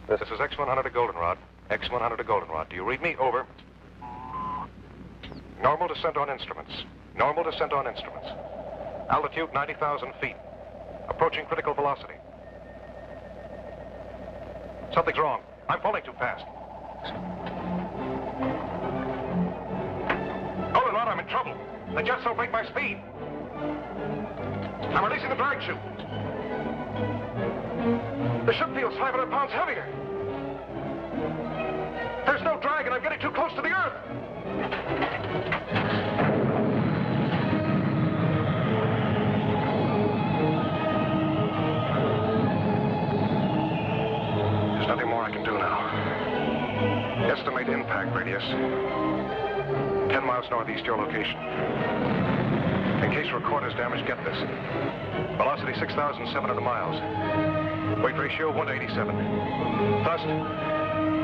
This is X-100 to Goldenrod. X-100 to Goldenrod. Do you read me? Over. Normal descent on instruments. Normal descent on instruments. Altitude 90,000 feet. Approaching critical velocity. Something's wrong. I'm falling too fast. Goldenrod, I'm in trouble. The jets don't break my speed. I'm releasing the drag chute. The ship feels 500 pounds heavier. There's no drag, and I'm getting too close to the Earth. There's nothing more I can do now. Estimate impact radius. 10 miles northeast your location. In case recorder's damaged, get this. Velocity 6,700 miles. Weight ratio 1 to 87. Thrust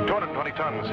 220 tons.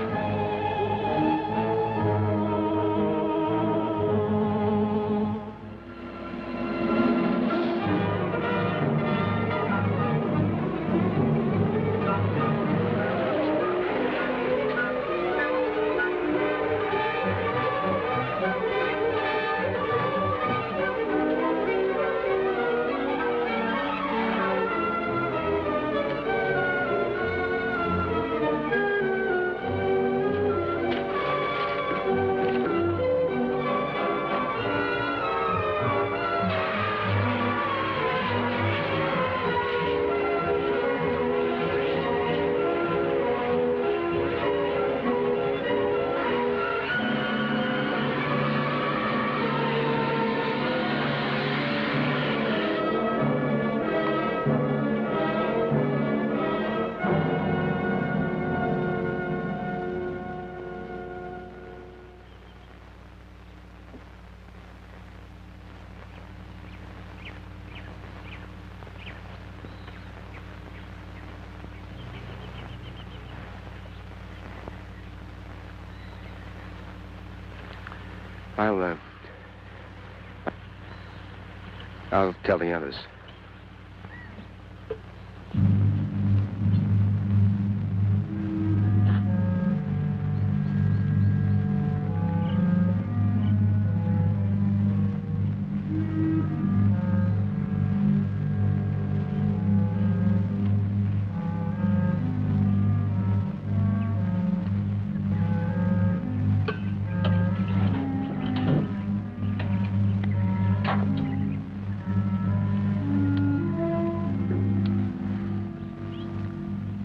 I'll tell the others.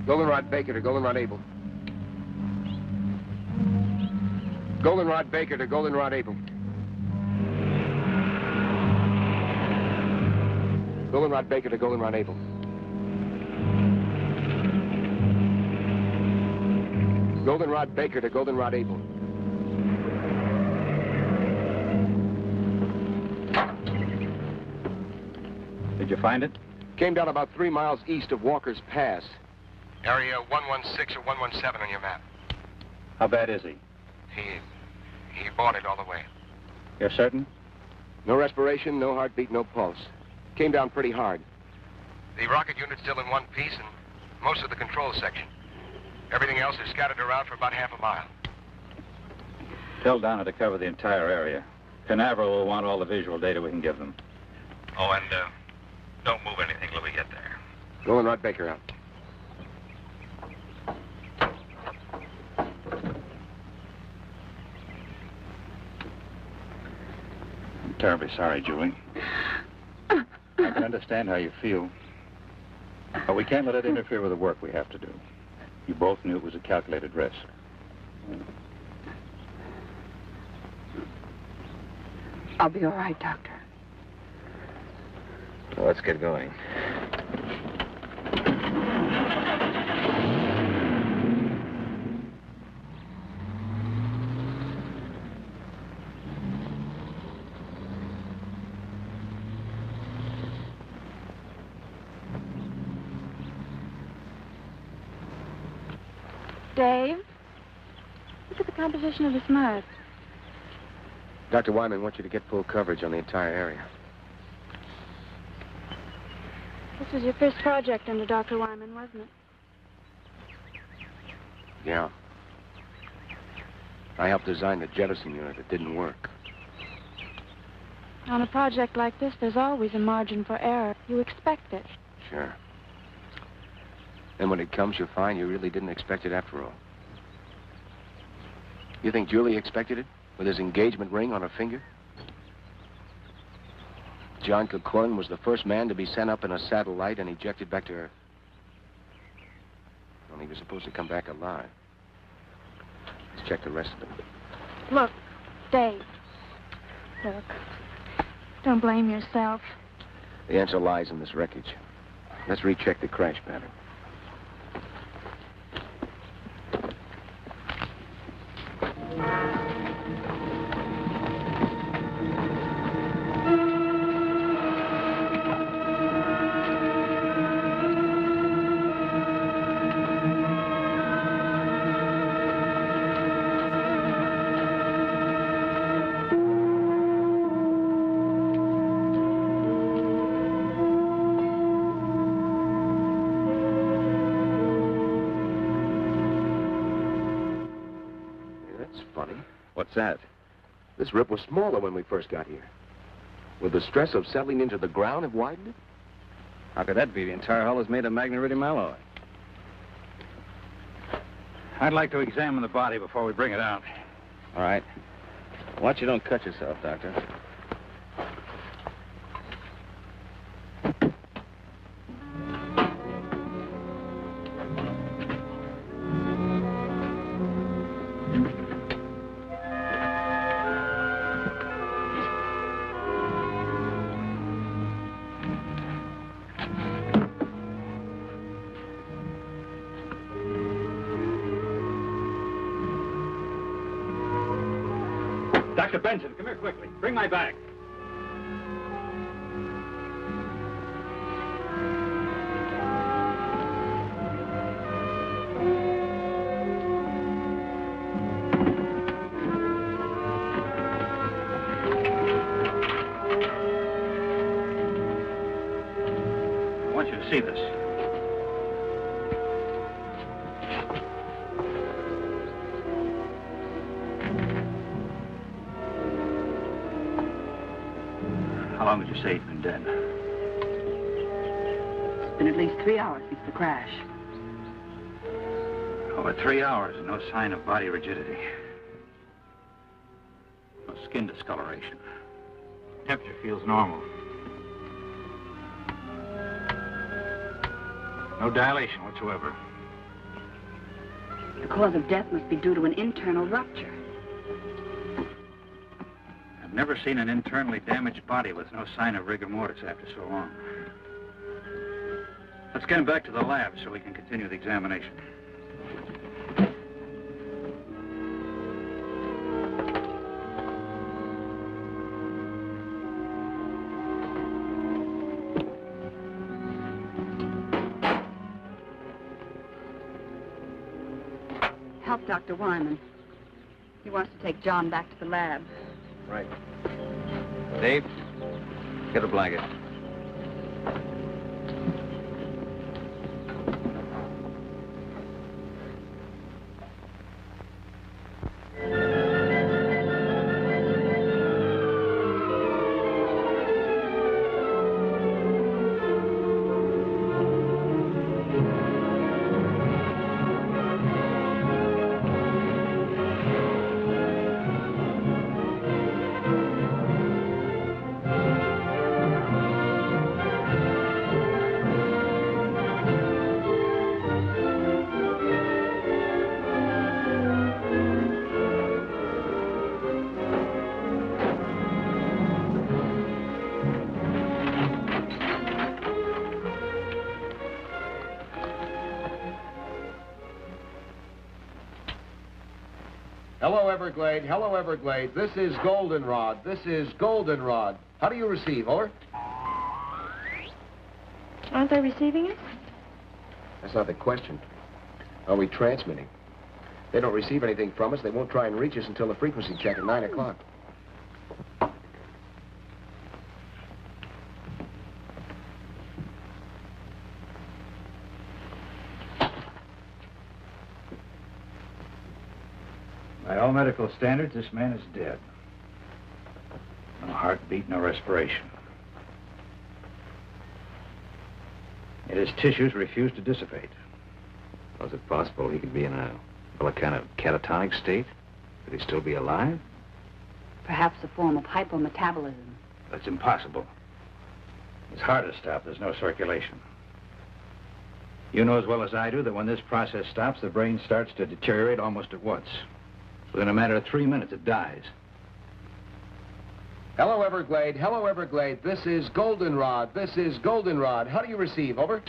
Goldenrod Baker to Goldenrod Able. Goldenrod Baker to Goldenrod Able. Goldenrod Baker to Goldenrod Able. Goldenrod Baker to Goldenrod Able. Did you find it? Came down about 3 miles east of Walker's Pass. Area 116 or 117 on your map. How bad is he? He boarded all the way. You're certain? No respiration, no heartbeat, no pulse. Came down pretty hard. The rocket unit's still in one piece and most of the control section. Everything else is scattered around for about half a mile. Tell Donna to cover the entire area. Canaveral will want all the visual data we can give them. Oh, and don't move anything till we get there. Goldenrod Baker out. I'm terribly sorry, Julie. I can understand how you feel. But we can't let it interfere with the work we have to do. You both knew it was a calculated risk. I'll be all right, Doctor. Well, let's get going. Dave, look at the composition of this mud. Dr. Wyman wants you to get full coverage on the entire area. This was your first project under Dr. Wyman, wasn't it? Yeah. I helped design the jettison unit. It didn't work. On a project like this, there's always a margin for error. You expect it. Sure. Then when it comes, you'll find you really didn't expect it after all. You think Julie expected it? With his engagement ring on her finger? John Coquelin was the first man to be sent up in a satellite and ejected back to Earth. Well, he was supposed to come back alive. Let's check the rest of them. Look, Dave. Look. Don't blame yourself. The answer lies in this wreckage. Let's recheck the crash pattern. What's that? This rip was smaller when we first got here. Would the stress of settling into the ground have widened it? How could that be? The entire hull is made of magneridium alloy. I'd like to examine the body before we bring it out. All right. Watch you don't cut yourself, Doctor. Dr. Benson, come here quickly. Bring my bag. I want you to see this. How long would you say he's been dead? It's been at least 3 hours since the crash. Over 3 hours and no sign of body rigidity. No skin discoloration. Temperature feels normal. No dilation whatsoever. The cause of death must be due to an internal rupture. I've never seen an internally damaged body with no sign of rigor mortis after so long. Let's get him back to the lab so we can continue the examination. Help Dr. Wyman. He wants to take John back to the lab. Right. Dave, get a blanket. Hello, Everglade. Hello, Everglade. This is Goldenrod. This is Goldenrod. How do you receive? Over. Aren't they receiving it? That's not the question. Are we transmitting? They don't receive anything from us. They won't try and reach us until the frequency check at 9 o'clock. By all medical standards, this man is dead. No heartbeat, no respiration. Yet his tissues refuse to dissipate. Was it possible he could be in a kind of catatonic state? Could he still be alive? Perhaps a form of hypometabolism. That's impossible. His heart is stopped. There's no circulation. You know as well as I do that when this process stops, the brain starts to deteriorate almost at once. Within a matter of 3 minutes, it dies. Hello, Everglade. Hello, Everglade. This is Goldenrod. This is Goldenrod. How do you receive? Over.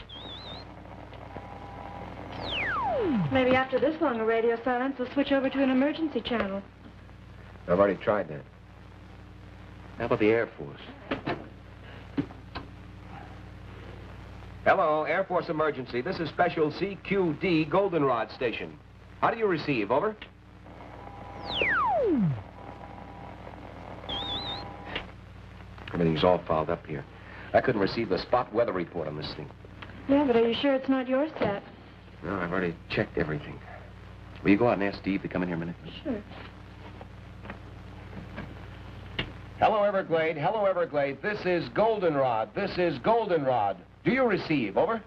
Maybe after this long a radio silence, we'll switch over to an emergency channel. I've already tried that. How about the Air Force? Hello, Air Force emergency. This is Special CQD Goldenrod Station. How do you receive? Over. Everything's all fouled up here. I couldn't receive the spot weather report on this thing. Yeah, but are you sure it's not your set? No, I've already checked everything. Will you go out and ask Steve to come in here a minute? Sure. Hello, Everglade. Hello, Everglade. This is Goldenrod. This is Goldenrod. Do you receive? Over.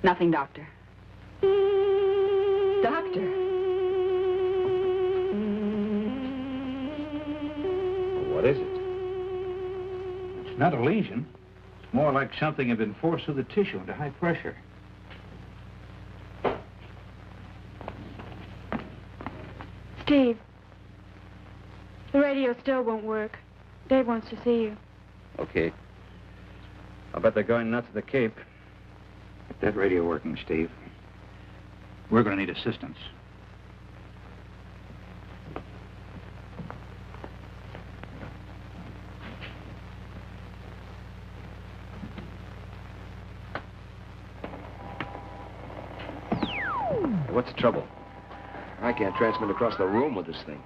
Nothing, Doctor. Doctor. What is it? It's not a lesion. It's more like something had been forced through the tissue into high pressure. Steve, the radio still won't work. Dave wants to see you. Okay. I'll bet they're going nuts at the Cape. Get that radio working, Steve. We're going to need assistance. What's the trouble? I can't transmit across the room with this thing.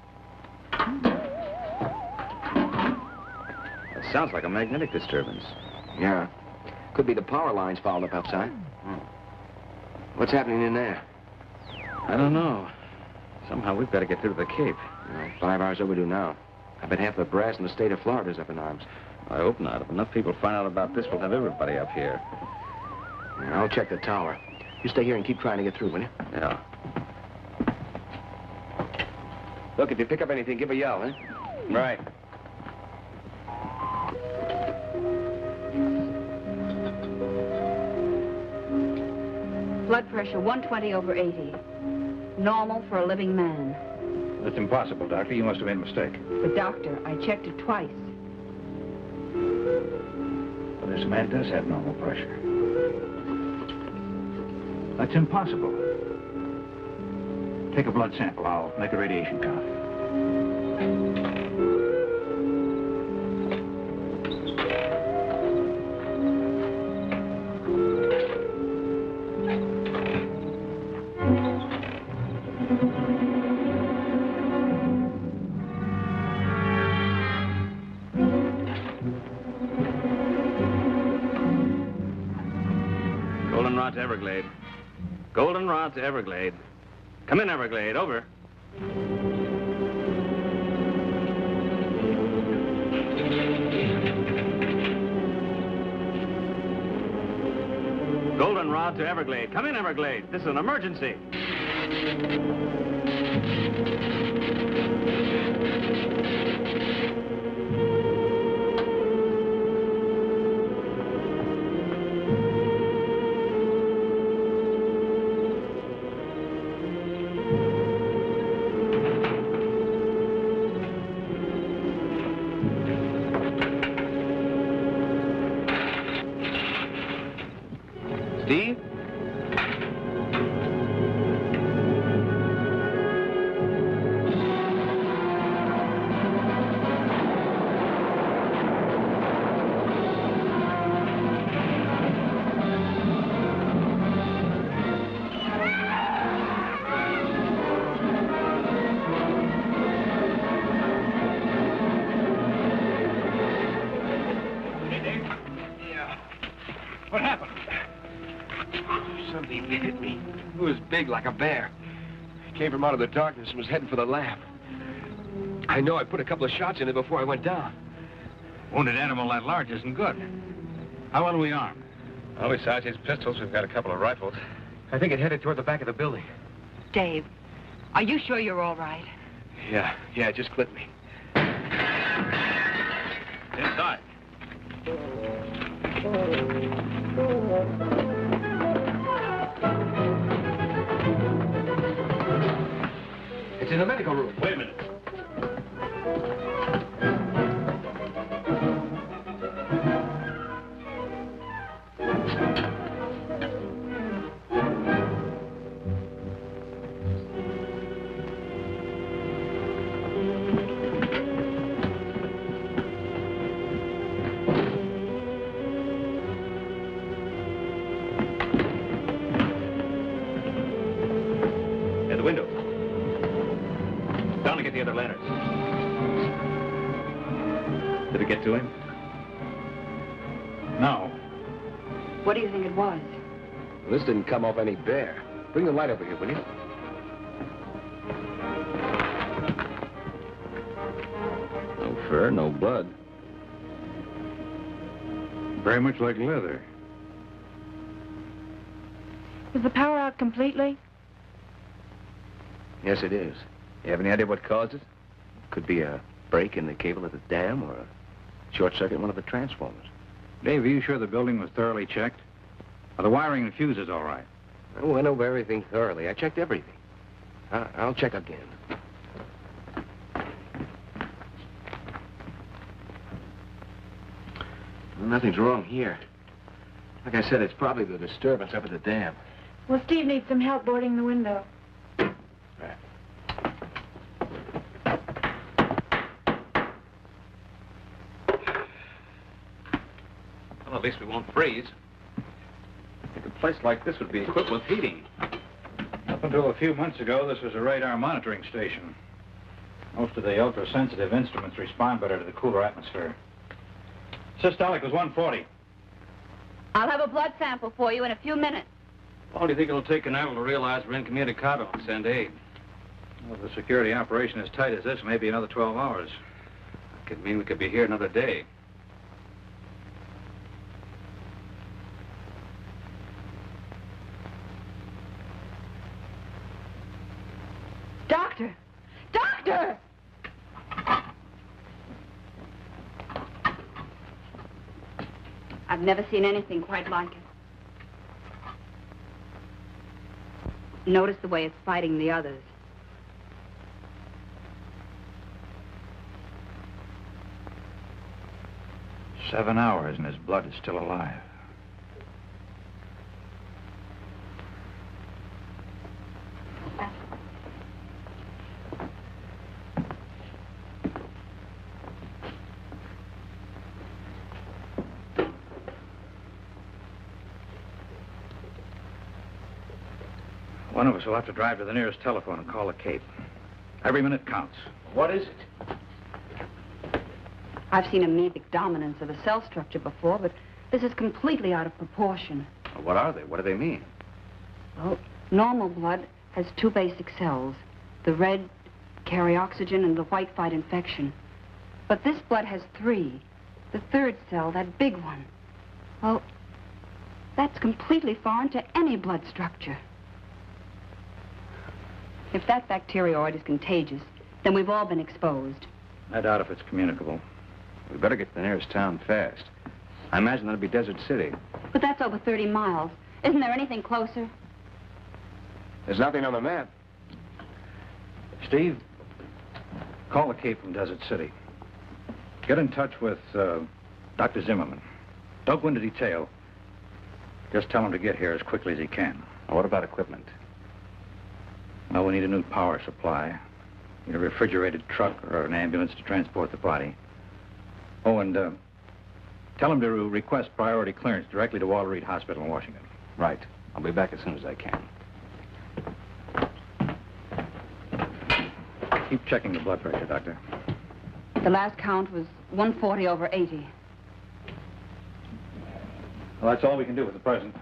It sounds like a magnetic disturbance. Yeah. Could be the power lines fouled up outside. What's happening in there? I don't know. Somehow we've got to get through to the Cape. 5 hours overdue now. I bet half the brass in the state of Florida's up in arms. I hope not. If enough people find out about this, we'll have everybody up here. Yeah, I'll check the tower. You stay here and keep trying to get through, will you? Yeah. Look, if you pick up anything, give a yell, eh? Right. Blood pressure 120/80. Normal for a living man. That's impossible, Doctor. You must have made a mistake. But, Doctor, I checked it twice. Well, this man does have normal pressure. That's impossible. Take a blood sample. I'll make a radiation count. Goldenrod to Everglade. Goldenrod to Everglade. Come in, Everglade. Over. Goldenrod to Everglade. Come in, Everglade. This is an emergency. Steve? What happened? Something hit me. It was big like a bear. It came from out of the darkness and was heading for the lab. I know I put a couple of shots in it before I went down. Wounded animal that large isn't good. How well are we armed? Well, besides his pistols, we've got a couple of rifles. I think it headed toward the back of the building. Dave, are you sure you're all right? Yeah, it just clipped me. Inside. It's in the medical room. Wait a minute. At the window. Down to get the other lanterns. Did it get to him? No. What do you think it was? Well, this didn't come off any bear. Bring the light over here, will you? No fur, no blood. Very much like leather. Is the power out completely? Yes, it is. You have any idea what caused it? Could be a break in the cable at the dam or a short circuit in one of the transformers. Dave, are you sure the building was thoroughly checked? Are the wiring and fuses all right? I went over everything thoroughly. I checked everything. I'll check again. Nothing's wrong here. Like I said, it's probably the disturbance up at the dam. Well, Steve needs some help boarding the window. Well, at least we won't freeze. I think a place like this would be equipped with heating. Up until a few months ago, this was a radar monitoring station. Most of the ultra-sensitive instruments respond better to the cooler atmosphere. Systolic was 140. I'll have a blood sample for you in a few minutes. How long do you think it'll take Canal to realize we're incommunicado and send aid? Well, if the security operation is tight as this, maybe another 12 hours. That could mean we could be here another day. Doctor! Doctor! I've never seen anything quite like it. Notice the way it's fighting the others. Seven hours and his blood is still alive. One of us will have to drive to the nearest telephone and call the Cape. Every minute counts. What is it? I've seen amoebic dominance of a cell structure before, but this is completely out of proportion. Well, what are they? What do they mean? Well, normal blood has two basic cells. The red carry oxygen and the white fight infection. But this blood has three. The third cell, that big one, well, that's completely foreign to any blood structure. If that bacterioid is contagious, then we've all been exposed. I doubt if it's communicable. We better get to the nearest town fast. I imagine that'll be Desert City. But that's over 30 miles. Isn't there anything closer? There's nothing on the map. Steve, call the Cape from Desert City. Get in touch with Dr. Zimmerman. Don't go into detail. Just tell him to get here as quickly as he can. Now, what about equipment? Well, we need a new power supply. Need a refrigerated truck or an ambulance to transport the body. Oh, and tell him to request priority clearance directly to Walter Reed Hospital in Washington. Right. I'll be back as soon as I can. Keep checking the blood pressure, Doctor. The last count was 140/80. Well, that's all we can do at the present.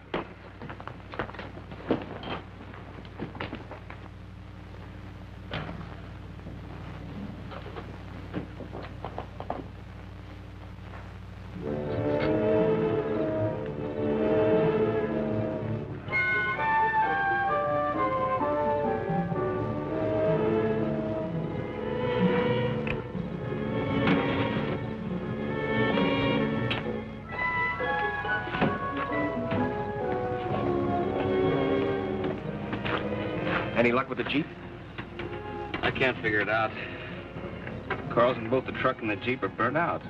Any luck with the Jeep? I can't figure it out. Carlson, both the truck and the Jeep are burnt out.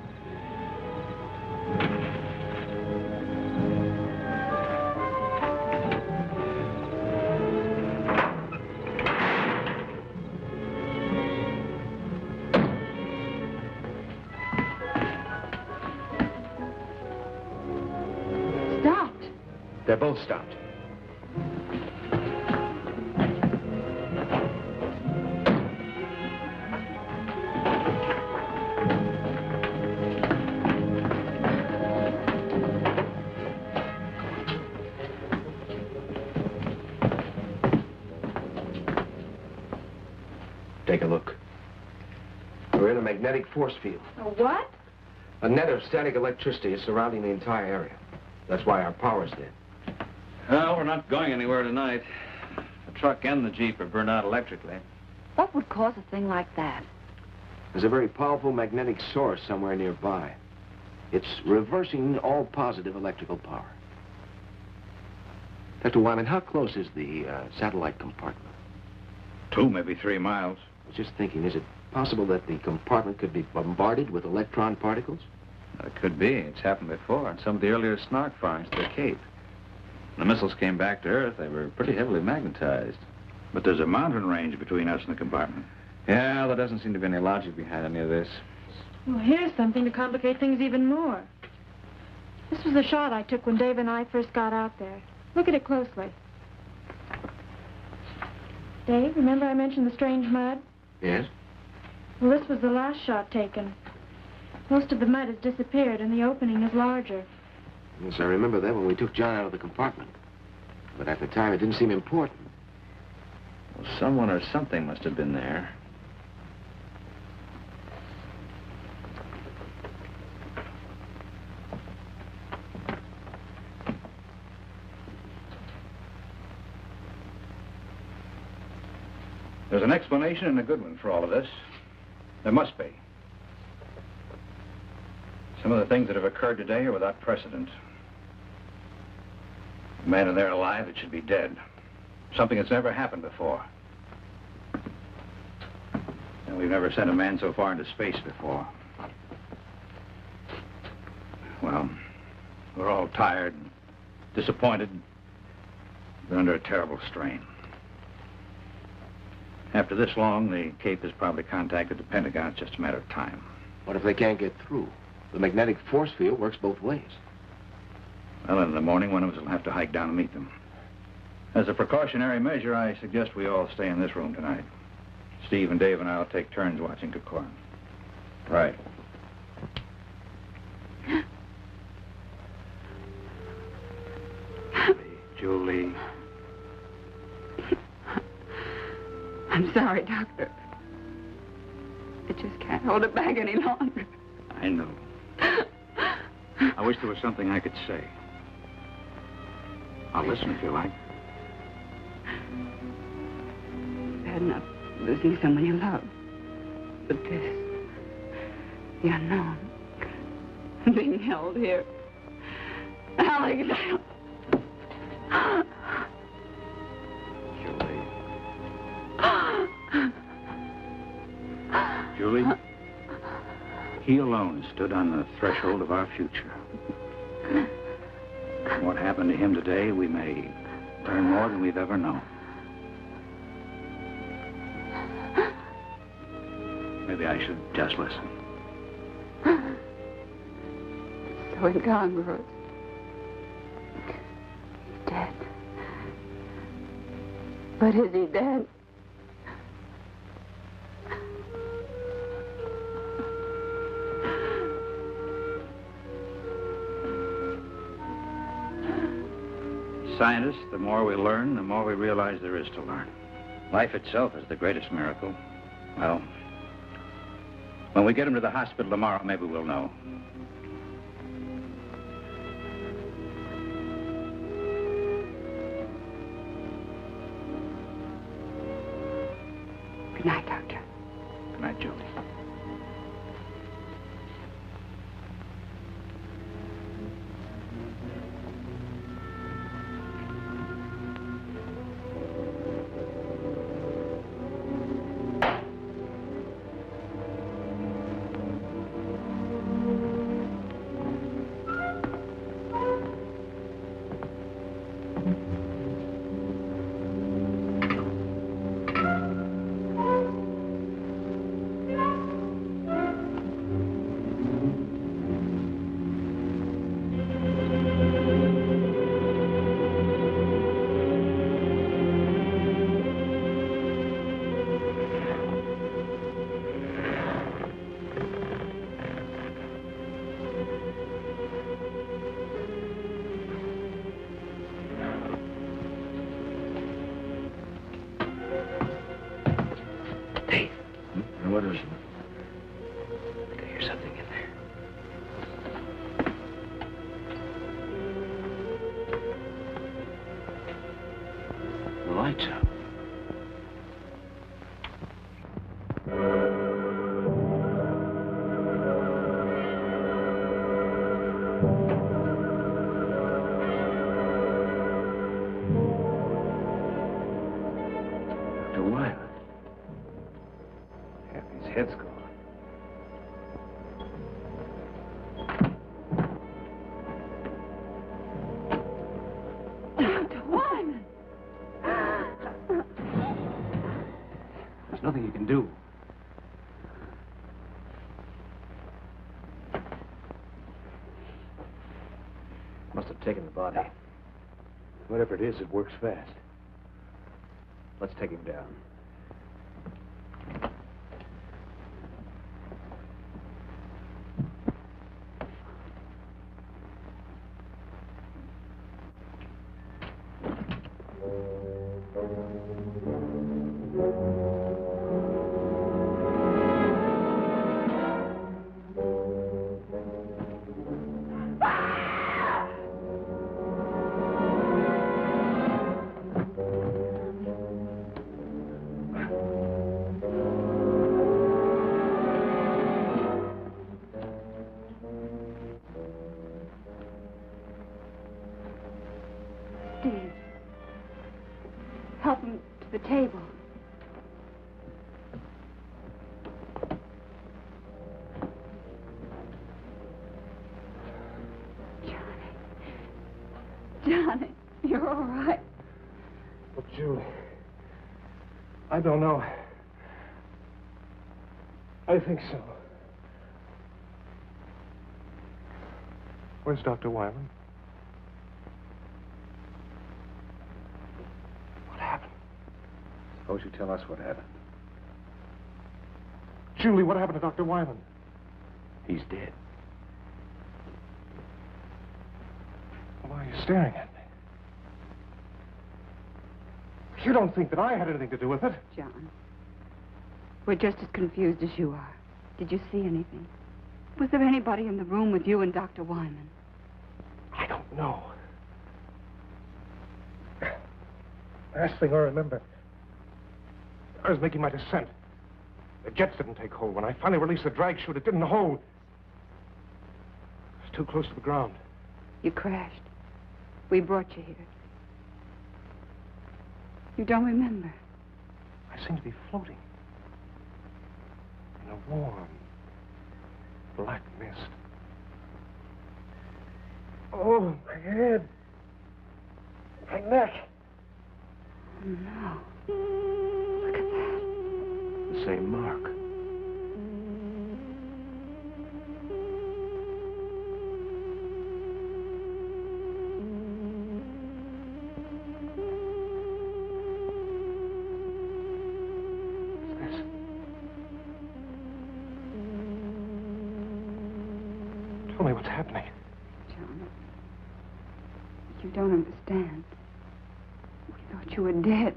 Stopped. They're both stopped. Take a look. We're in a magnetic force field. A what? A net of static electricity is surrounding the entire area. That's why our power's dead. Well, we're not going anywhere tonight. The truck and the Jeep are burned out electrically. What would cause a thing like that? There's a very powerful magnetic source somewhere nearby. It's reversing all positive electrical power. Dr. Wyman, how close is the satellite compartment? 2, maybe 3 miles. I was just thinking, is it possible that the compartment could be bombarded with electron particles? It could be. It's happened before on some of the earlier Snark finds to the Cape. When the missiles came back to Earth, they were pretty heavily magnetized. But there's a mountain range between us and the compartment. Yeah, there doesn't seem to be any logic behind any of this. Well, here's something to complicate things even more. This was the shot I took when Dave and I first got out there. Look at it closely. Dave, remember I mentioned the strange mud? Yes? Well, this was the last shot taken. Most of the mud has disappeared and the opening is larger. Yes, I remember that when we took John out of the compartment. But at the time, it didn't seem important. Well, someone or something must have been there. There's an explanation and a good one for all of this. There must be. Some of the things that have occurred today are without precedent. A man in there alive that should be dead. Something that's never happened before. And we've never sent a man so far into space before. Well, we're all tired and disappointed. We're under a terrible strain. After this long, the Cape has probably contacted the Pentagon. It's just a matter of time. What if they can't get through? The magnetic force field works both ways. Well, in the morning, one of us will have to hike down and meet them. As a precautionary measure, I suggest we all stay in this room tonight. Steve and Dave and I will take turns watching Kikoran. Right. Julie. I'm sorry, Doctor. I just can't hold it back any longer. I know. I wish there was something I could say. I'll listen if you like. It's bad enough losing someone you love. But this, the unknown, being held here. Alex, Julie, he alone stood on the threshold of our future. What happened to him today, we may learn more than we've ever known. Maybe I should just listen. so incongruous. He's dead. But is he dead? scientists, the more we learn, the more we realize there is to learn. Life itself is the greatest miracle. Well, when we get him to the hospital tomorrow, maybe we'll know. Good night, Doctor. Good night, Julie. What is it? I think I hear something in there. The light's out. Dr. Wyman. Half his head's gone. Dr. Wyman! There's nothing you can do. Must have taken the body. Whatever it is, it works fast. Let's take him down. Steve, help him to the table. Johnny, you're all right. Look, Julie, I don't know. I think so. Where's Dr. Wyman? What happened? Suppose you tell us what happened. Julie, what happened to Dr. Wyman? He's dead. Why are you staring at me? You don't think that I had anything to do with it? John, we're just as confused as you are. Did you see anything? Was there anybody in the room with you and Dr. Wyman? I don't know. Last thing I remember, I was making my descent. The jets didn't take hold. When I finally released the drag chute, it didn't hold. It was too close to the ground. You crashed. We brought you here. You don't remember? I seemed to be floating in a warm, black mist. Oh, my head. My neck. Oh, no. Look at that. The same mark. What's this? Tell me what's happening. John, you don't understand. thought you were dead.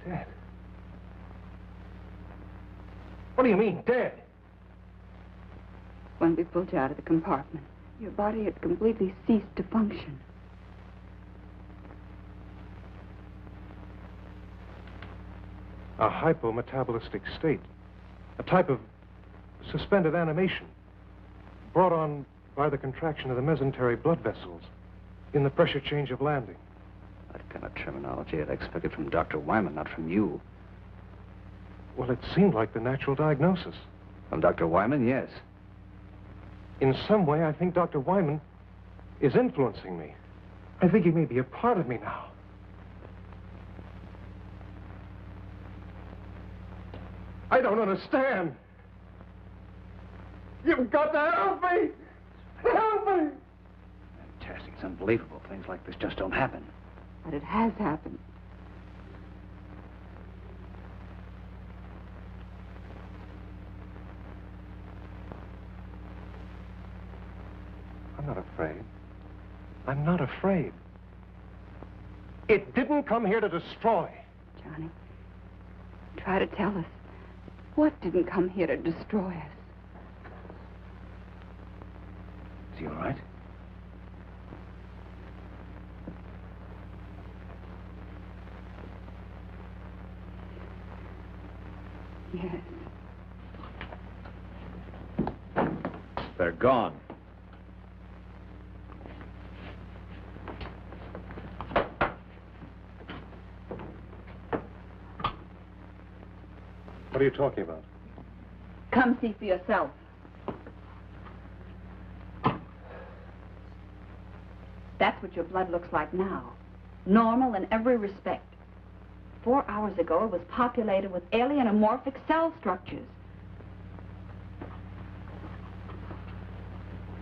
Dead? What do you mean, dead? When we pulled you out of the compartment, your body had completely ceased to function. A hypometabolistic state. A type of suspended animation brought on by the contraction of the mesenteric blood vessels in the pressure change of landing. That kind of terminology I'd expected from Dr. Wyman, not from you. Well, it seemed like the natural diagnosis. From Dr. Wyman, yes. In some way, I think Dr. Wyman is influencing me. I think he may be a part of me now. I don't understand. You've got to help me! Help me! Fantastic. It's unbelievable. Things like this just don't happen. But it has happened. I'm not afraid. I'm not afraid. It didn't come here to destroy. Johnny, try to tell us. What didn't come here to destroy us? Is he all right? Yes. They're gone. What are you talking about? Come see for yourself. That's what your blood looks like now. Normal in every respect. 4 hours ago, it was populated with alien amorphic cell structures.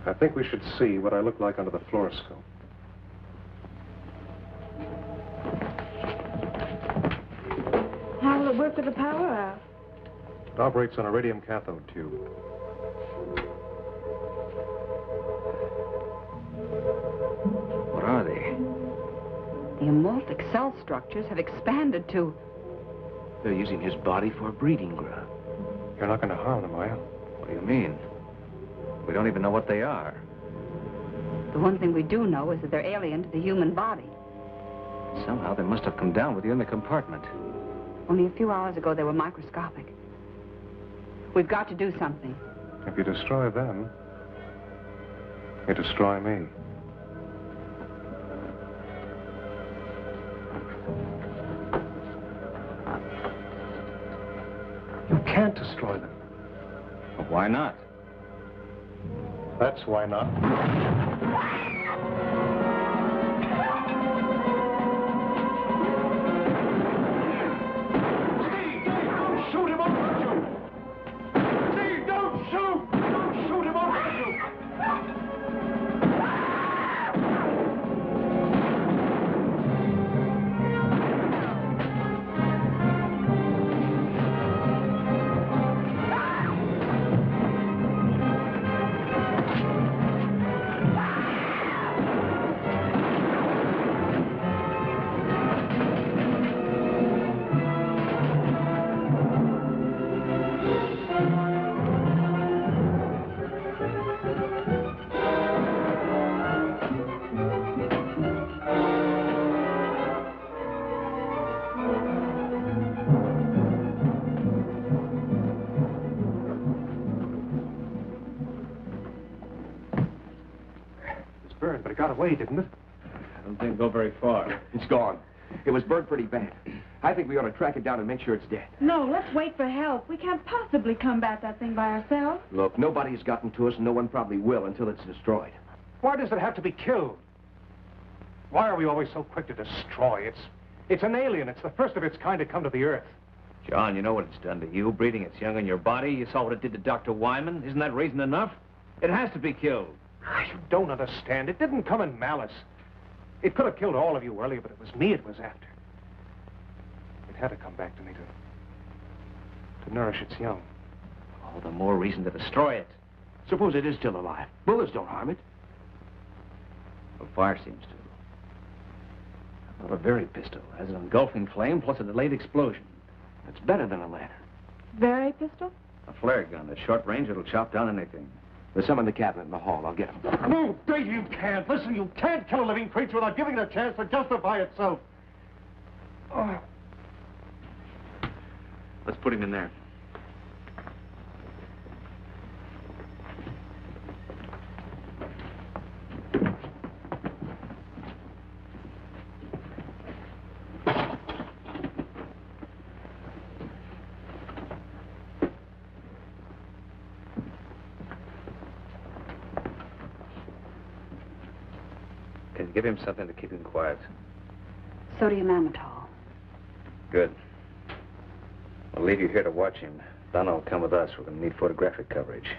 I think we should see what I look like under the fluoroscope. How will it work with the power out? It operates on a radium cathode tube. What are they? The amorphic cell structures have expanded to... They're using his body for a breeding ground. You're not going to harm them, are you? What do you mean? We don't even know what they are. The one thing we do know is that they're alien to the human body. Somehow they must have come down with you in the compartment. Only a few hours ago, they were microscopic. We've got to do something. If you destroy them, you destroy me. You can't destroy them. Well, why not? That's why not. But it got away, didn't it? I don't think it'll go very far. It's gone. It was burned pretty bad. I think we ought to track it down and make sure it's dead. No, let's wait for help. We can't possibly combat that thing by ourselves. Look, nobody's gotten to us, and no one probably will until it's destroyed. Why does it have to be killed? Why are we always so quick to destroy? It's an alien. It's the first of its kind to come to the Earth. John, you know what it's done to you, breeding its young in your body. You saw what it did to Dr. Wyman. Isn't that reason enough? It has to be killed. You don't understand. It didn't come in malice. It could have killed all of you earlier, but it was me it was after. It had to come back to me to nourish its young. All the more reason to destroy it. Suppose it is still alive. Bullets don't harm it. Well, fire seems to. Well, a very pistol has an engulfing flame plus a delayed explosion. It's better than a lantern. Very pistol? A flare gun. At short range, it'll chop down anything. There's some in the cabinet in the hall. I'll get them. No, Dave, you can't. Listen, you can't kill a living creature without giving it a chance to justify itself. Oh. Let's put him in there. Give him something to keep him quiet. Sodium amytal. Good. We'll leave you here to watch him. Donna will come with us. We're going to need photographic coverage.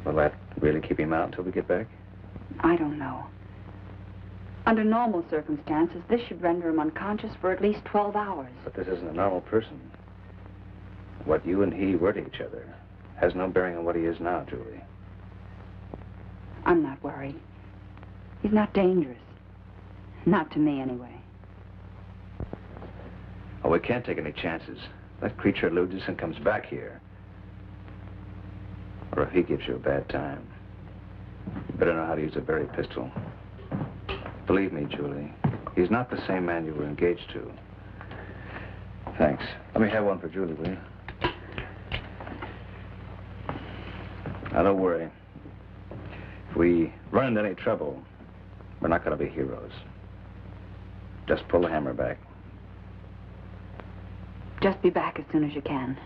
Will that really keep him out until we get back? I don't know. Under normal circumstances, this should render him unconscious for at least 12 hours. But this isn't a normal person. What you and he were to each other has no bearing on what he is now, Julie. I'm not worried. He's not dangerous. Not to me, anyway. Oh, we can't take any chances. That creature eludes us and comes back here. Or if he gives you a bad time, you better know how to use a very pistol. Believe me, Julie, he's not the same man you were engaged to. Thanks. Let me have one for Julie, will you? Now, don't worry. If we run into any trouble, we're not going to be heroes. Just pull the hammer back. Just be back as soon as you can.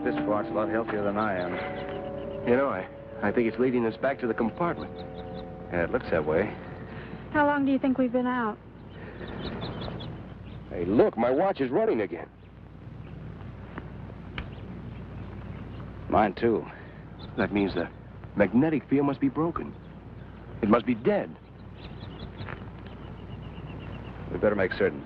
This far, it's a lot healthier than I am. You know, I think it's leading us back to the compartment. Yeah, it looks that way. How long do you think we've been out? Hey, look, my watch is running again. Mine, too. That means the magnetic field must be broken. It must be dead. We better make certain.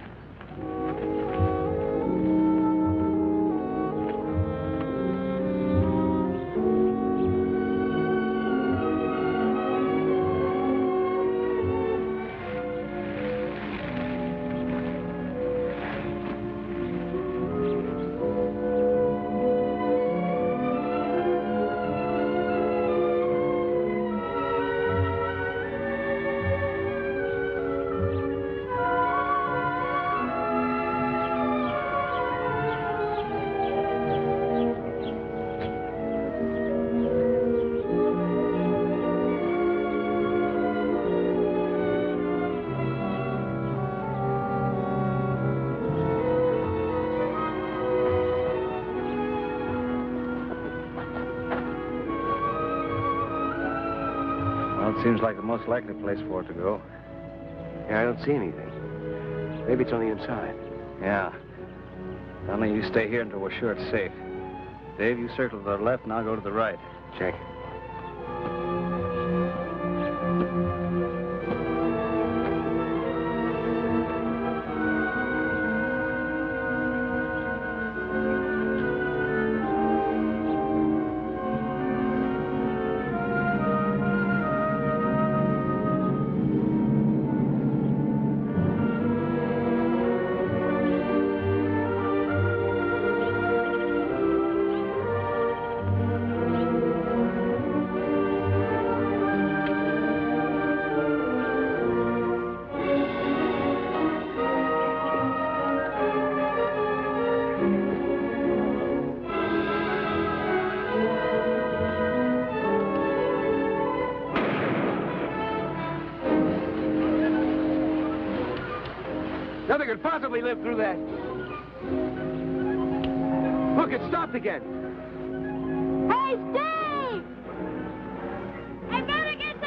Seems like the most likely place for it to go. Yeah, I don't see anything. Maybe it's on the inside. Yeah. Only you stay here until we're sure it's safe. Dave, you circle to the left and I'll go to the right. Check. Nothing could possibly live through that. Look, it stopped again. Hey, Steve! I better get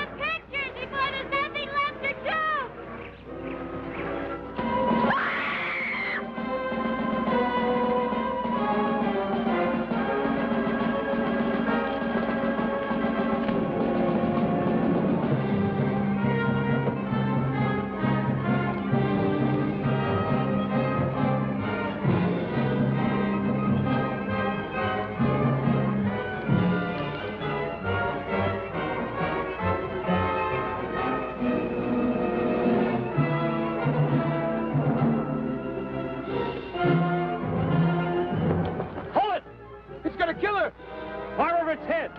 ahead.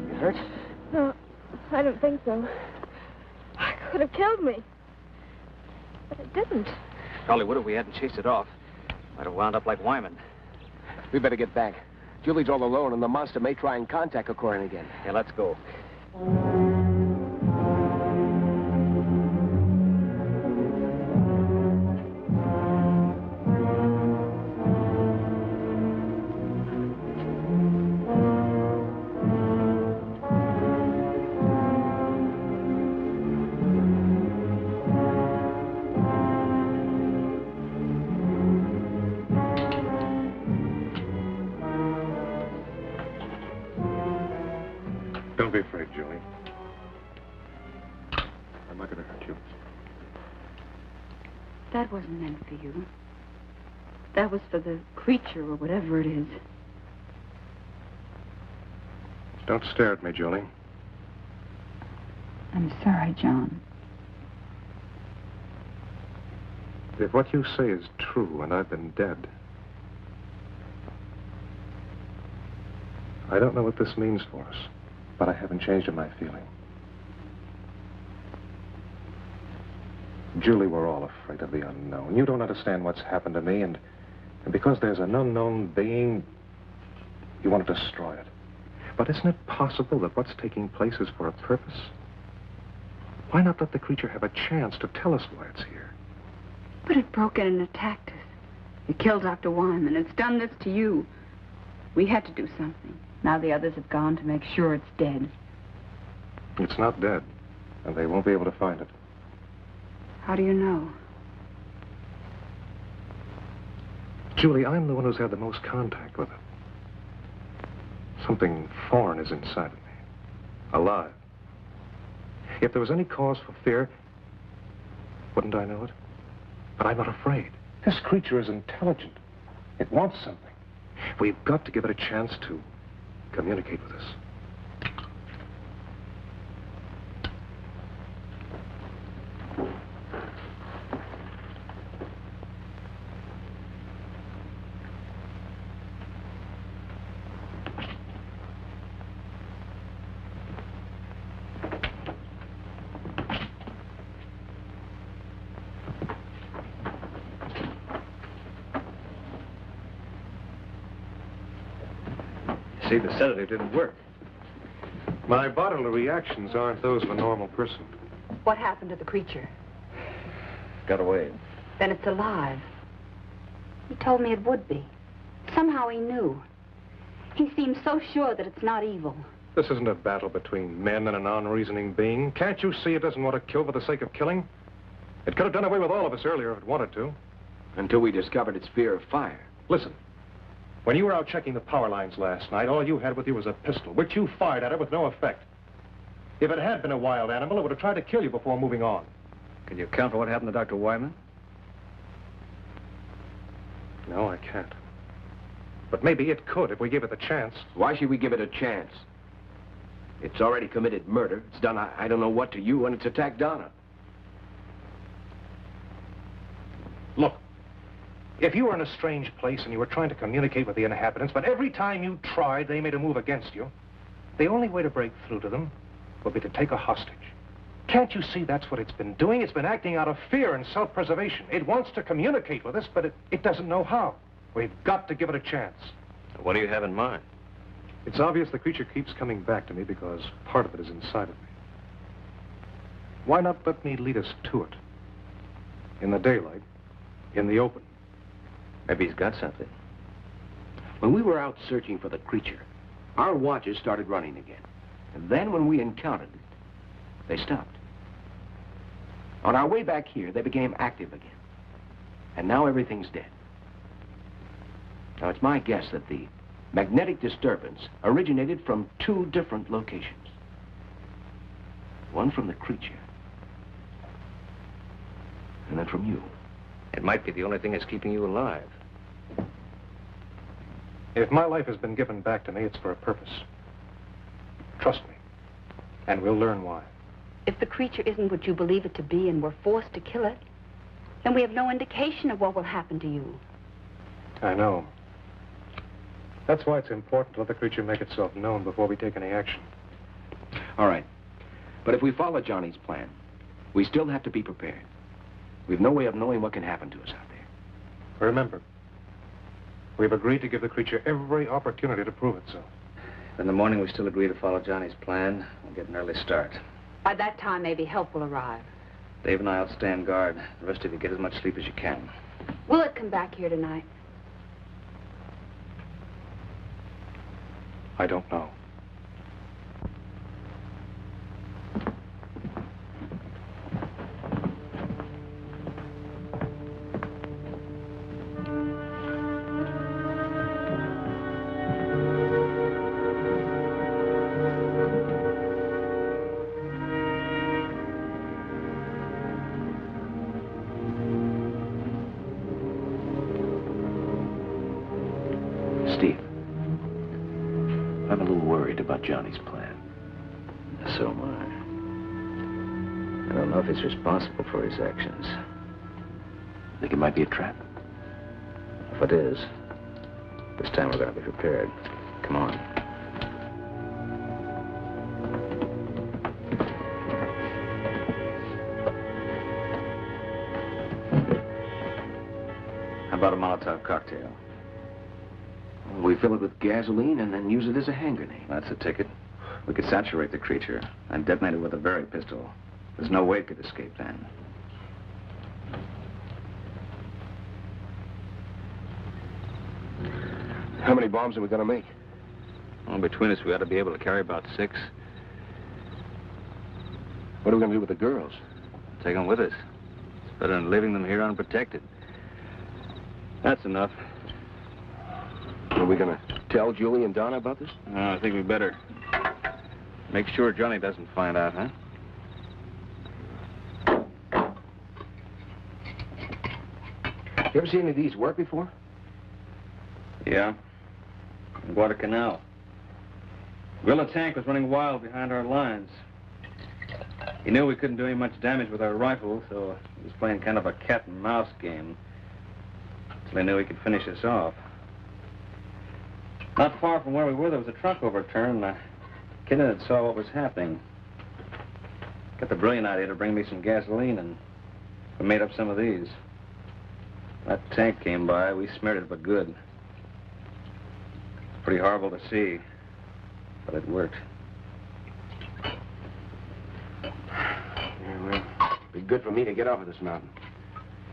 You hurt? No, I don't think so. It could have killed me. But it didn't. Probably would if we hadn't chased it off. Might have wound up like Wyman. We better get back. Julie's all alone, and the monster may try and contact O'Corin again. Yeah, let's go. Don't be afraid, Julie. I'm not going to hurt you. That wasn't meant for you. That was for the creature or whatever it is. Don't stare at me, Julie. I'm sorry, John. If what you say is true and I've been dead, I don't know what this means for us, but I haven't changed in my feeling. Julie, we're all afraid of the unknown. You don't understand what's happened to me, and because there's an unknown being, you want to destroy it. But isn't it possible that what's taking place is for a purpose? Why not let the creature have a chance to tell us why it's here? But it broke in and attacked us. It killed Dr. Wyman. It's done this to you. We had to do something. Now the others have gone to make sure it's dead. It's not dead, and they won't be able to find it. How do you know? Julie, I'm the one who's had the most contact with it. Something foreign is inside of me, alive. If there was any cause for fear, wouldn't I know it? But I'm not afraid. This creature is intelligent. It wants something. We've got to give it a chance to communicate with us. See, the sedative didn't work. My bodily reactions aren't those of a normal person. What happened to the creature? Got away. Then it's alive. He told me it would be. Somehow he knew. He seems so sure that it's not evil. This isn't a battle between men and an unreasoning being. Can't you see it doesn't want to kill for the sake of killing? It could have done away with all of us earlier if it wanted to. Until we discovered its fear of fire. Listen, when you were out checking the power lines last night, all you had with you was a pistol, which you fired at it with no effect. If it had been a wild animal, it would have tried to kill you before moving on. Can you account for what happened to Dr. Wyman? No, I can't. But maybe it could if we gave it the chance. Why should we give it a chance? It's already committed murder. It's done I don't know what to you, and it's attacked Donna. Look, if you were in a strange place and you were trying to communicate with the inhabitants, but every time you tried, they made a move against you, the only way to break through to them would be to take a hostage. Can't you see that's what it's been doing? It's been acting out of fear and self-preservation. It wants to communicate with us, but it doesn't know how. We've got to give it a chance. What do you have in mind? It's obvious the creature keeps coming back to me because part of it is inside of me. Why not let me lead us to it? In the daylight, in the open. Maybe he's got something. When we were out searching for the creature, our watches started running again. And then when we encountered it, they stopped. On our way back here, they became active again. And now everything's dead. Now, it's my guess that the magnetic disturbance originated from two different locations. One from the creature, and then from you. It might be the only thing that's keeping you alive. If my life has been given back to me, it's for a purpose. Trust me. And we'll learn why. If the creature isn't what you believe it to be and we're forced to kill it, then we have no indication of what will happen to you. I know. That's why it's important to let the creature make itself known before we take any action. All right. But if we follow Johnny's plan, we still have to be prepared. We've no way of knowing what can happen to us out there. Remember, we've agreed to give the creature every opportunity to prove itself. In the morning, we still agree to follow Johnny's plan. We'll get an early start. By that time, maybe help will arrive. Dave and I will stand guard. The rest of you get as much sleep as you can. Will it come back here tonight? I don't know. Steve, I'm a little worried about Johnny's plan. So am I. I don't know if he's responsible for his actions. Think it might be a trap? If it is, this time we're going to be prepared. Come on. How about a Molotov cocktail? We fill it with gasoline and then use it as a hand grenade. That's a ticket. We could saturate the creature and detonate it with a Berry pistol. There's no way it could escape then. How many bombs are we going to make? Well, between us, we ought to be able to carry about 6. What are we going to do with the girls? Take them with us. It's better than leaving them here unprotected. That's enough. Are we going to tell Julie and Donna about this? I think we better. Make sure Johnny doesn't find out, huh? You ever seen any of these work before? Yeah. In Guadalcanal. Guerrilla tank was running wild behind our lines. He knew we couldn't do any much damage with our rifle, so he was playing kind of a cat and mouse game. Until he knew he could finish us off. Not far from where we were, there was a truck overturned, and kid in it saw what was happening. Got the brilliant idea to bring me some gasoline, and we made up some of these. That tank came by, we smeared it, but good. Pretty horrible to see, but it worked. Yeah, well, it'd be good for me to get off of this mountain.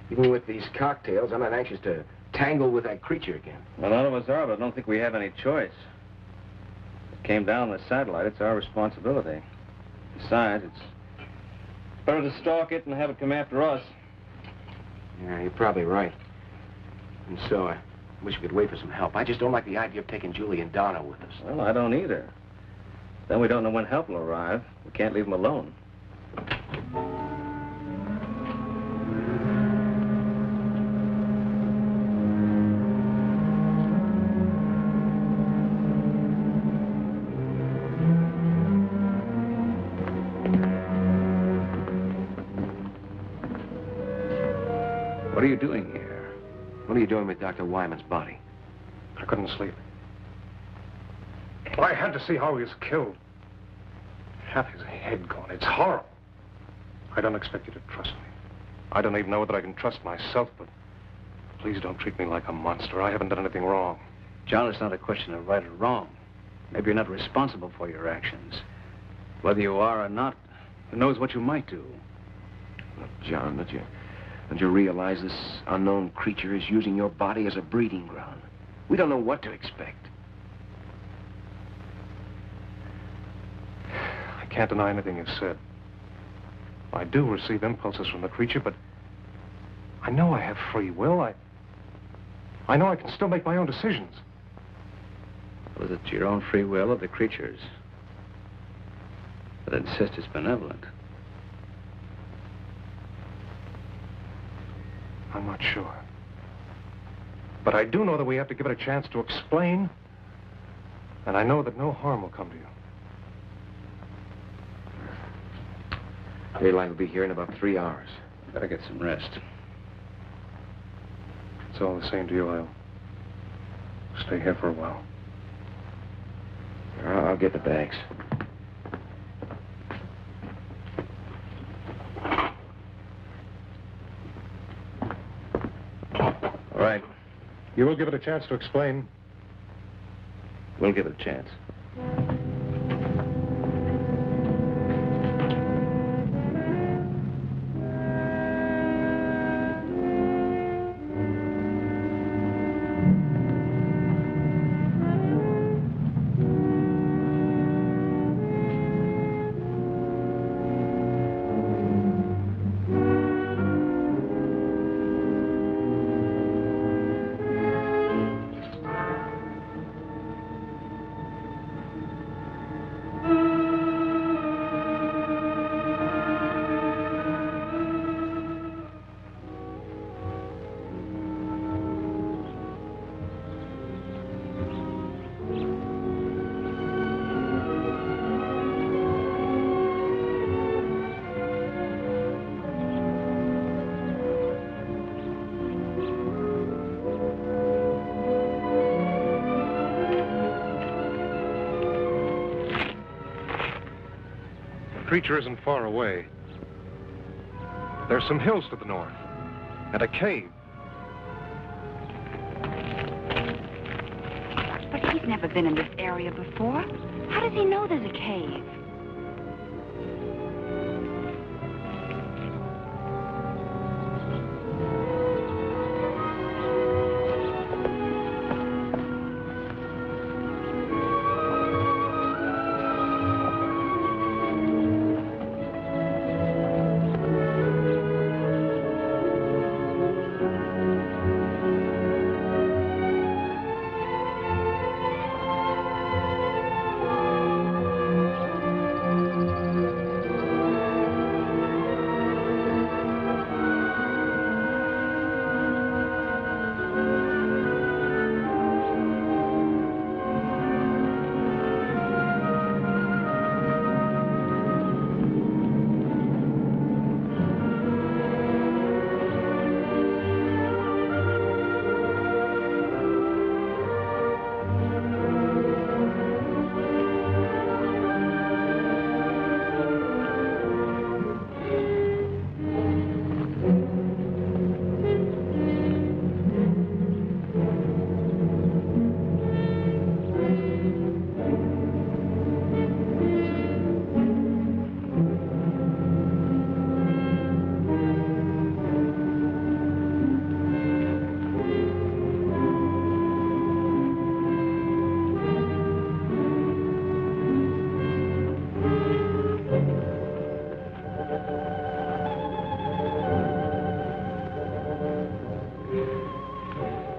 Even with these cocktails, I'm not anxious to tangle with that creature again. Well, none of us are, but I don't think we have any choice. It came down on the satellite. It's our responsibility. Besides, it's better to stalk it and have it come after us. Yeah, you're probably right. And so, I wish we could wait for some help. I just don't like the idea of taking Julie and Donna with us. Well, I don't either. Then we don't know when help will arrive. We can't leave them alone. What are you doing here? What are you doing with Dr. Wyman's body? I couldn't sleep. I had to see how he was killed. Half his head gone. It's horrible. I don't expect you to trust me. I don't even know whether I can trust myself, but please don't treat me like a monster. I haven't done anything wrong. John, it's not a question of right or wrong. Maybe you're not responsible for your actions. Whether you are or not, who knows what you might do. Look, John, don't you realize this unknown creature is using your body as a breeding ground? We don't know what to expect. I can't deny anything you've said. I do receive impulses from the creature, but I know I have free will. I know I can still make my own decisions. Was it your own free will or the creature's? But insist it's benevolent. I'm not sure. But I do know that we have to give it a chance to explain, and I know that no harm will come to you. Daylight will be here in about 3 hours. Better get some rest. It's all the same to you. I'll stay here for a while. I'll get the bags. All right. You will give it a chance to explain. We'll give it a chance. The creature isn't far away. There's some hills to the north, and a cave. But he's never been in this area before. How does he know there's a cave?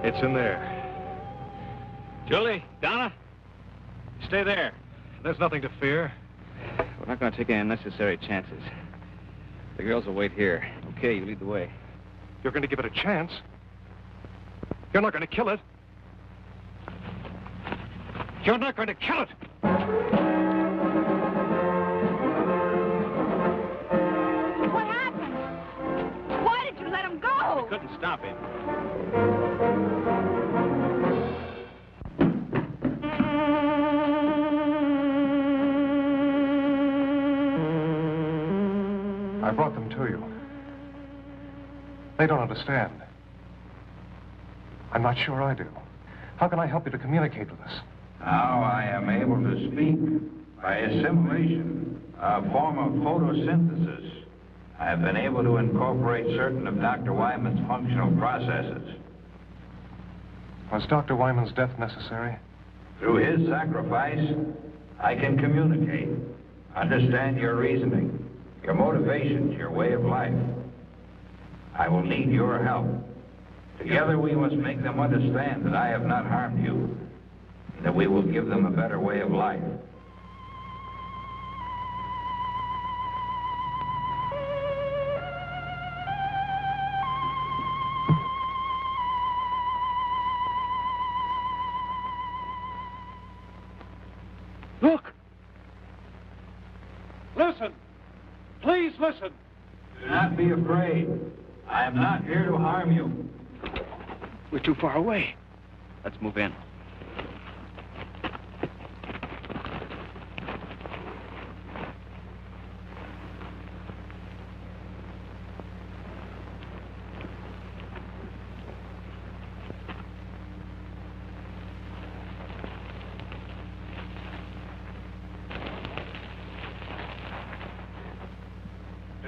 It's in there. Julie, Donna, stay there. There's nothing to fear. We're not going to take any unnecessary chances. The girls will wait here. Okay, you lead the way. You're going to give it a chance. You're not going to kill it. You're not going to kill it. What happened? Why did you let him go? We couldn't stop him. I brought them to you. They don't understand. I'm not sure I do. How can I help you to communicate with us? Now I am able to speak by assimilation, a form of photosynthesis. I have been able to incorporate certain of Dr. Wyman's functional processes. Was Dr. Wyman's death necessary? Through his sacrifice, I can communicate, understand your reasoning, your motivations, your way of life. I will need your help. Together we must make them understand that I have not harmed you, and that we will give them a better way of life. Look! Listen! Please listen. Do not be afraid. I am not here to harm you. We're too far away. Let's move in.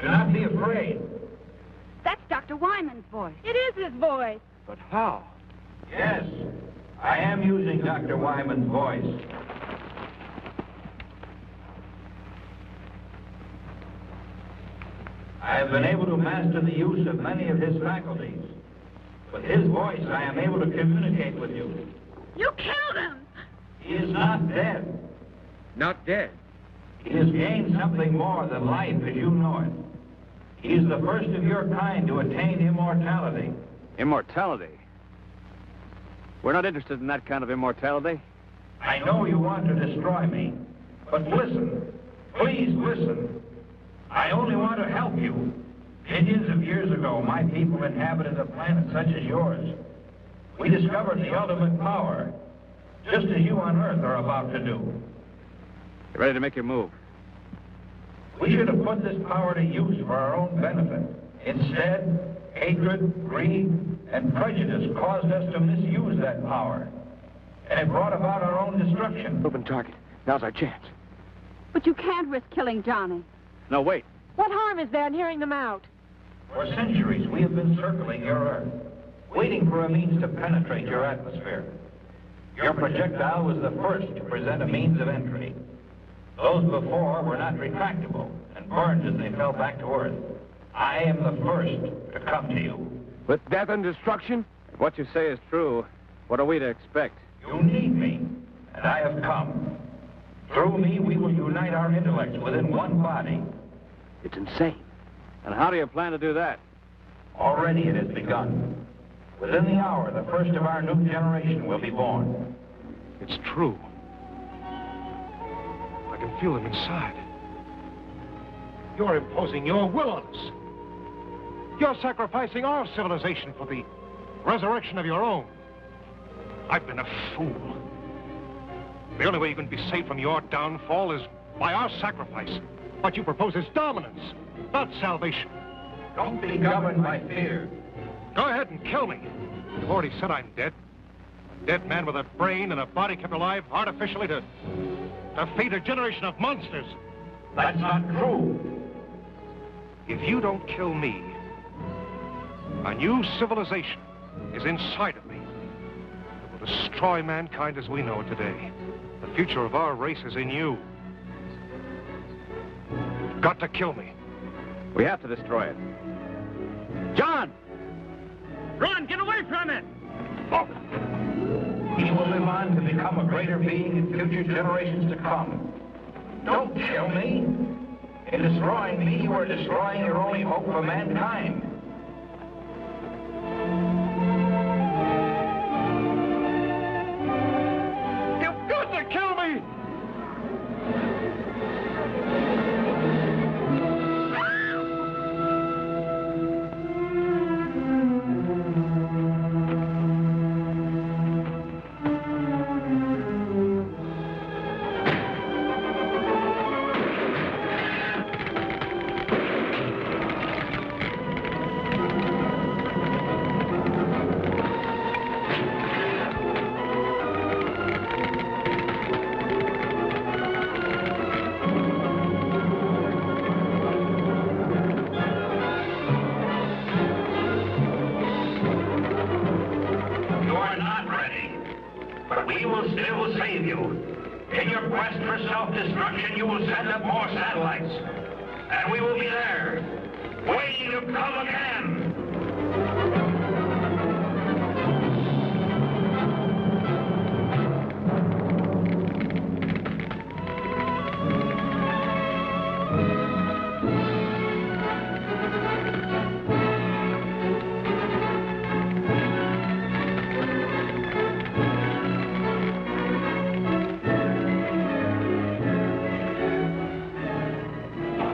Do not be afraid. That's Dr. Wyman's voice. It is his voice. But how? Yes, I am using Dr. Wyman's voice. I have been able to master the use of many of his faculties. With his voice, I am able to communicate with you. You killed him! He is not dead. Not dead. He has gained something more than life as you know it. He is the first of your kind to attain immortality. Immortality? We're not interested in that kind of immortality. I know you want to destroy me, but listen. Please listen. I only want to help you. Millions of years ago, my people inhabited a planet such as yours. We discovered the ultimate power, just as you on Earth are about to do. You ready to make your move? We should have put this power to use for our own benefit. Instead, hatred, greed, and prejudice caused us to misuse that power. And it brought about our own destruction. Open target. Now's our chance. But you can't risk killing Johnny. No, wait. What harm is there in hearing them out? For centuries, we have been circling your Earth, waiting for a means to penetrate your atmosphere. Your projectile was the first to present a means of entry. Those before were not retractable and burned as they fell back to Earth. I am the first to come to you. With death and destruction? If what you say is true, what are we to expect? You need me, and I have come. Through me, we will unite our intellects within one body. It's insane. And how do you plan to do that? Already it has begun. Within the hour, the first of our new generation will be born. It's true. I can feel them inside. You're imposing your will on us. You're sacrificing our civilization for the resurrection of your own. I've been a fool. The only way you can be saved from your downfall is by our sacrifice. What you propose is dominance, not salvation. Don't be governed by fear. Go ahead and kill me. You've already said I'm dead. A dead man with a brain and a body kept alive artificially to feed a generation of monsters. That's not true. If you don't kill me, a new civilization is inside of me. It will destroy mankind as we know it today. The future of our race is in you. You've got to kill me. We have to destroy it. John! Run! Get away from it! He will live on to become a greater being in future generations to come. Don't kill me. In destroying me, you are destroying your only hope for mankind. You've got to kill me! We will still save you. In your quest for self-destruction, you will send up more satellites. And we will be there, waiting to come again.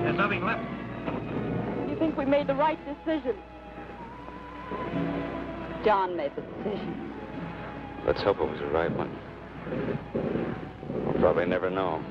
There's nothing left. You think we made the right decision? John made the decision. Let's hope it was the right one. We'll probably never know.